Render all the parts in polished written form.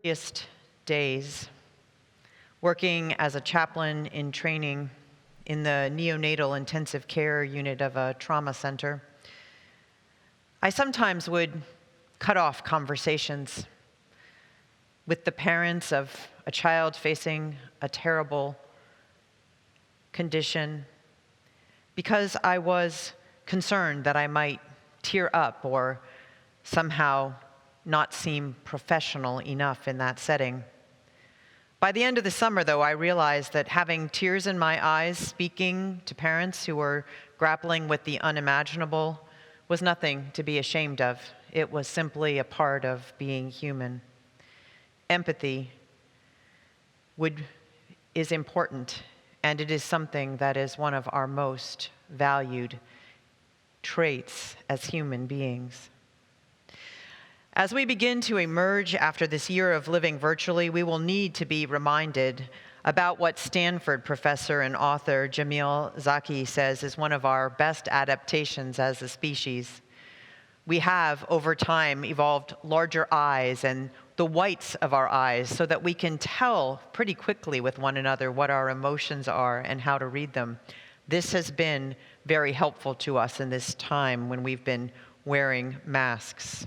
Earliest days, working as a chaplain in training in the neonatal intensive care unit of a trauma center, I sometimes would cut off conversations with the parents of a child facing a terrible condition because I was concerned that I might tear up or somehow not seem professional enough in that setting. By the end of the summer, though, I realized that having tears in my eyes speaking to parents who were grappling with the unimaginable was nothing to be ashamed of. It was simply a part of being human. Empathy is important, and it is something that is one of our most valued traits as human beings. As we begin to emerge after this year of living virtually, we will need to be reminded about what Stanford professor and author Jamil Zaki says is one of our best adaptations as a species. We have, over time, evolved larger eyes and the whites of our eyes so that we can tell pretty quickly with one another what our emotions are and how to read them. This has been very helpful to us in this time when we've been wearing masks.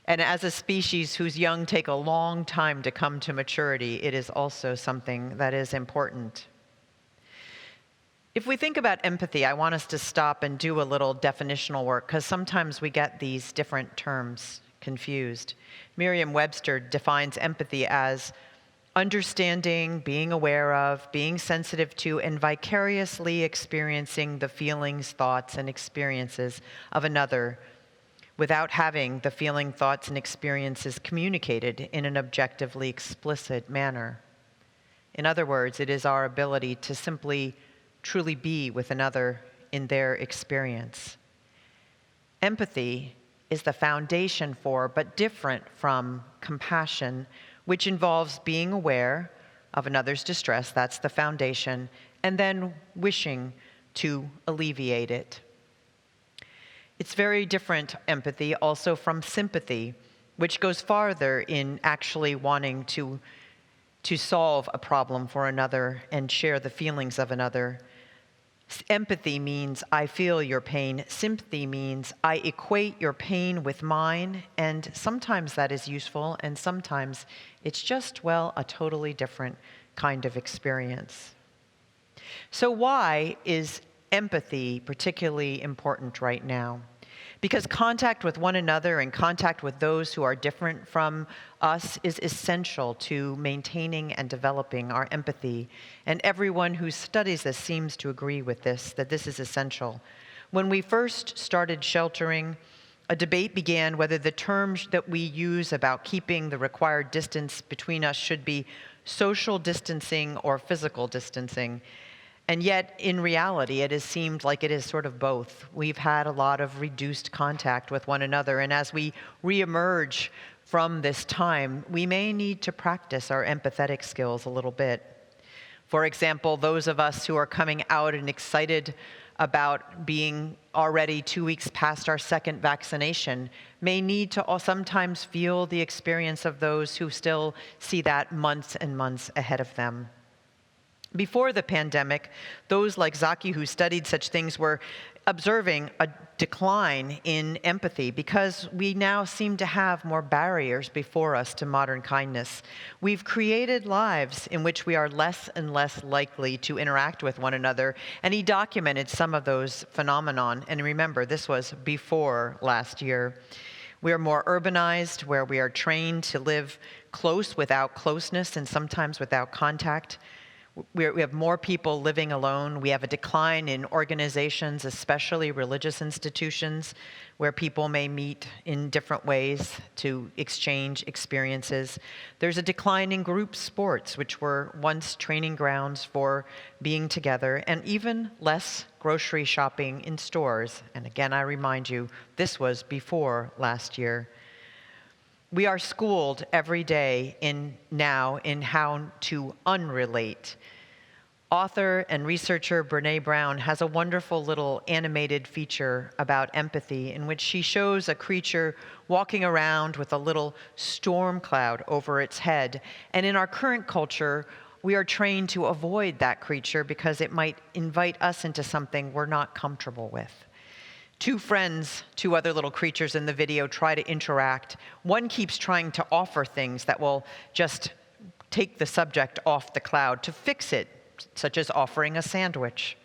And as a species whose young take a long time to come to maturity, it is also something that is important. If we think about empathy, I want us to stop and do a little definitional work, because sometimes we get these different terms confused. Merriam-Webster defines empathy as understanding, being aware of, being sensitive to, and vicariously experiencing the feelings, thoughts, and experiences of another without having the feeling, thoughts, and experiences communicated in an objectively explicit manner. In other words, it is our ability to simply truly be with another in their experience. Empathy is the foundation for, but different from, compassion, which involves being aware of another's distress, that's the foundation, and then wishing to alleviate it. It's very different, empathy, also from sympathy, which goes farther in actually wanting to solve a problem for another and share the feelings of another. Empathy means I feel your pain. Sympathy means I equate your pain with mine, and sometimes that is useful, and sometimes it's just, well, a totally different kind of experience. So why is empathy particularly important right now? Because contact with one another and contact with those who are different from us is essential to maintaining and developing our empathy. And everyone who studies this seems to agree with this, that this is essential. When we first started sheltering, a debate began whether the terms that we use about keeping the required distance between us should be social distancing or physical distancing. And yet, in reality, it has seemed like it is sort of both. We've had a lot of reduced contact with one another, and as we reemerge from this time, we may need to practice our empathetic skills a little bit. For example, those of us who are coming out and excited about being already 2 weeks past our second vaccination may need to sometimes feel the experience of those who still see that months and months ahead of them. Before the pandemic, those like Zaki who studied such things were observing a decline in empathy because we now seem to have more barriers before us to modern kindness. We've created lives in which we are less and less likely to interact with one another, and he documented some of those phenomenon. And remember, this was before last year. We are more urbanized, where we are trained to live close without closeness and sometimes without contact. We have more people living alone. We have a decline in organizations, especially religious institutions, where people may meet in different ways to exchange experiences. There's a decline in group sports, which were once training grounds for being together, and even less grocery shopping in stores. And again, I remind you, this was before last year. We are schooled every day now in how to unrelate. Author and researcher Brené Brown has a wonderful little animated feature about empathy in which she shows a creature walking around with a little storm cloud over its head. And in our current culture, we are trained to avoid that creature because it might invite us into something we're not comfortable with. Two friends, two other little creatures in the video, try to interact. One keeps trying to offer things that will just take the subject off the cloud to fix it, such as offering a sandwich.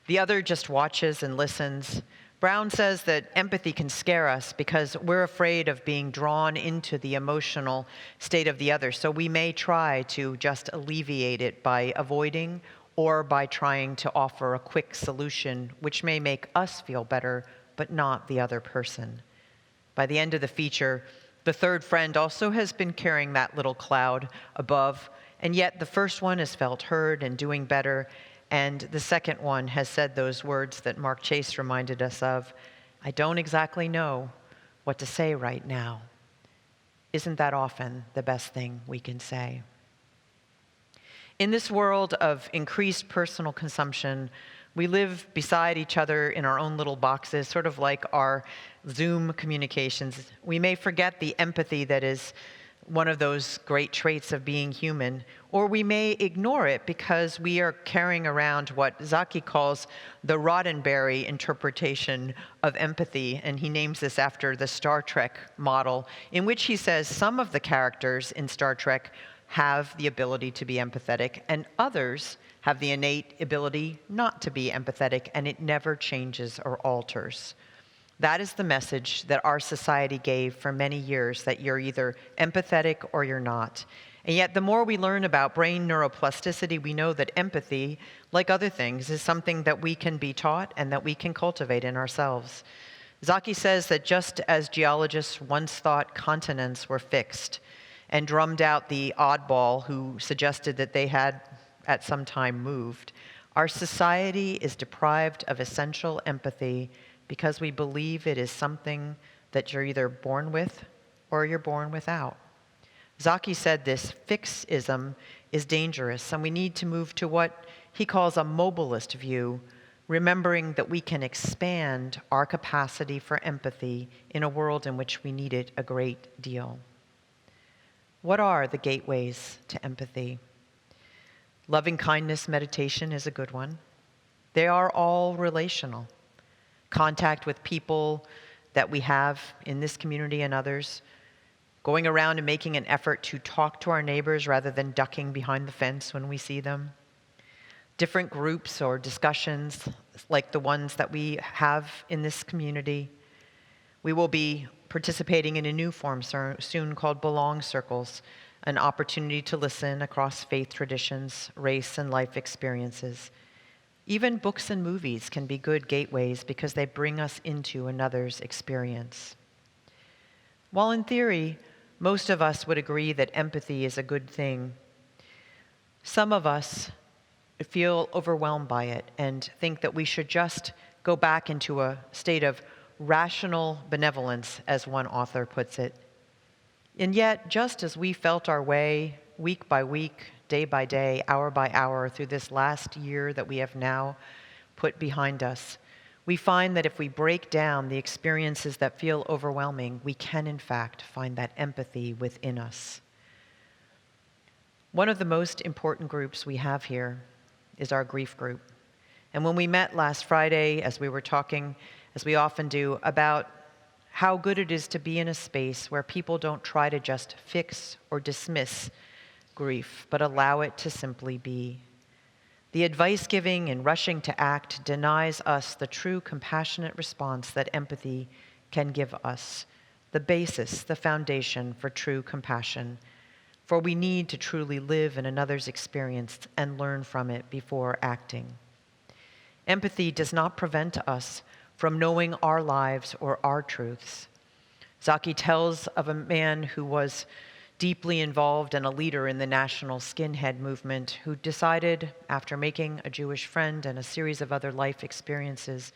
The other just watches and listens. Brown says that empathy can scare us because we're afraid of being drawn into the emotional state of the other. So we may try to just alleviate it by avoiding or by trying to offer a quick solution, which may make us feel better, but not the other person. By the end of the feature, the third friend also has been carrying that little cloud above, and yet the first one has felt heard and doing better, and the second one has said those words that Mark Chase reminded us of, "I don't exactly know what to say right now." Isn't that often the best thing we can say? In this world of increased personal consumption, we live beside each other in our own little boxes, sort of like our Zoom communications. We may forget the empathy that is one of those great traits of being human, or we may ignore it because we are carrying around what Zaki calls the Roddenberry interpretation of empathy, and he names this after the Star Trek model, in which he says some of the characters in Star Trek have the ability to be empathetic, and others have the innate ability not to be empathetic, and it never changes or alters. That is the message that our society gave for many years, that you're either empathetic or you're not. And yet, the more we learn about brain neuroplasticity, we know that empathy, like other things, is something that we can be taught and that we can cultivate in ourselves. Zaki says that just as geologists once thought continents were fixed and drummed out the oddball who suggested that they had at some time moved, our society is deprived of essential empathy because we believe it is something that you're either born with or you're born without. Zaki said this fixism is dangerous, and we need to move to what he calls a mobilist view, remembering that we can expand our capacity for empathy in a world in which we need it a great deal. What are the gateways to empathy? Loving kindness meditation is a good one. They are all relational. Contact with people that we have in this community and others, going around and making an effort to talk to our neighbors rather than ducking behind the fence when we see them. Different groups or discussions like the ones that we have in this community. We will be participating in a new form soon called Belong Circles, an opportunity to listen across faith traditions, race, and life experiences. Even books and movies can be good gateways because they bring us into another's experience. While in theory, most of us would agree that empathy is a good thing, some of us feel overwhelmed by it and think that we should just go back into a state of rational benevolence, as one author puts it. And yet, just as we felt our way week by week, day by day, hour by hour through this last year that we have now put behind us, we find that if we break down the experiences that feel overwhelming, we can in fact find that empathy within us. One of the most important groups we have here is our grief group. And when we met last Friday, as we were talking, as we often do, about how good it is to be in a space where people don't try to just fix or dismiss grief, but allow it to simply be. The advice giving and rushing to act denies us the true compassionate response that empathy can give us, the basis, the foundation for true compassion. For we need to truly live in another's experience and learn from it before acting. Empathy does not prevent us from knowing our lives or our truths. Zaki tells of a man who was deeply involved and a leader in the national skinhead movement who decided, after making a Jewish friend and a series of other life experiences,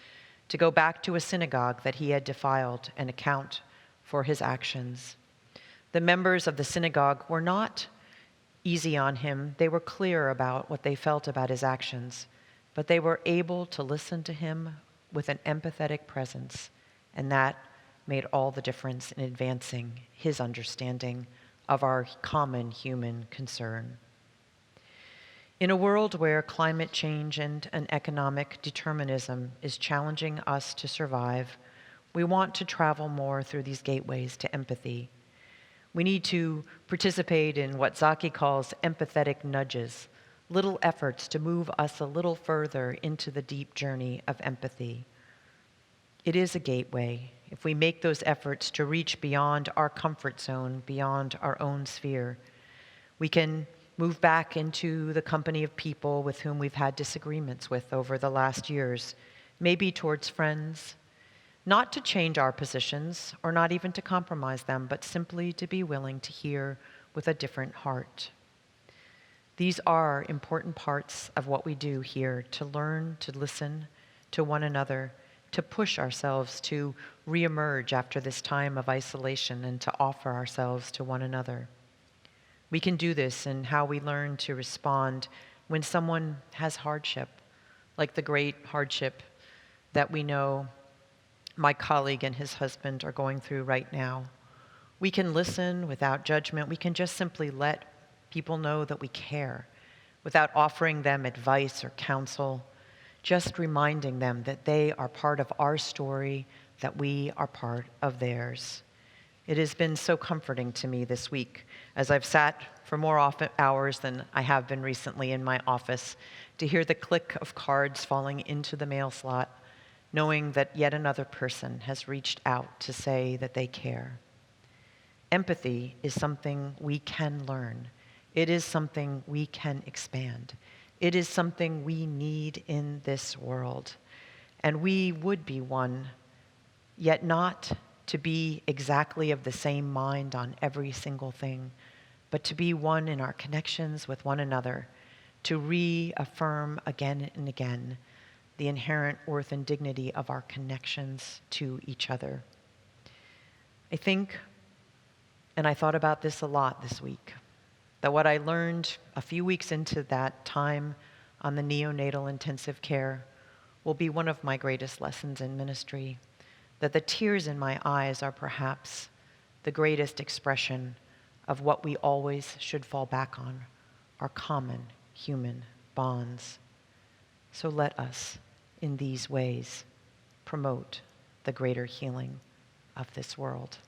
to go back to a synagogue that he had defiled and account for his actions. The members of the synagogue were not easy on him. They were clear about what they felt about his actions, but they were able to listen to him with an empathetic presence, and that made all the difference in advancing his understanding of our common human concern. In a world where climate change and an economic determinism is challenging us to survive, we want to travel more through these gateways to empathy. We need to participate in what Zaki calls empathetic nudges, little efforts to move us a little further into the deep journey of empathy. It is a gateway if we make those efforts to reach beyond our comfort zone, beyond our own sphere. We can move back into the company of people with whom we've had disagreements with over the last years, maybe towards friends, not to change our positions or not even to compromise them, but simply to be willing to hear with a different heart. These are important parts of what we do here, to learn to listen to one another, to push ourselves to reemerge after this time of isolation and to offer ourselves to one another. We can do this in how we learn to respond when someone has hardship, like the great hardship that we know my colleague and his husband are going through right now. We can listen without judgment. We can just simply let people know that we care without offering them advice or counsel, just reminding them that they are part of our story, that we are part of theirs. It has been so comforting to me this week as I've sat for more hours than I have been recently in my office to hear the click of cards falling into the mail slot, knowing that yet another person has reached out to say that they care. Empathy is something we can learn. It is something we can expand. It is something we need in this world. And we would be one, yet not to be exactly of the same mind on every single thing, but to be one in our connections with one another, to reaffirm again and again the inherent worth and dignity of our connections to each other. I think, and I thought about this a lot this week, that what I learned a few weeks into that time on the neonatal intensive care will be one of my greatest lessons in ministry, that the tears in my eyes are perhaps the greatest expression of what we always should fall back on, our common human bonds. So let us, in these ways, promote the greater healing of this world.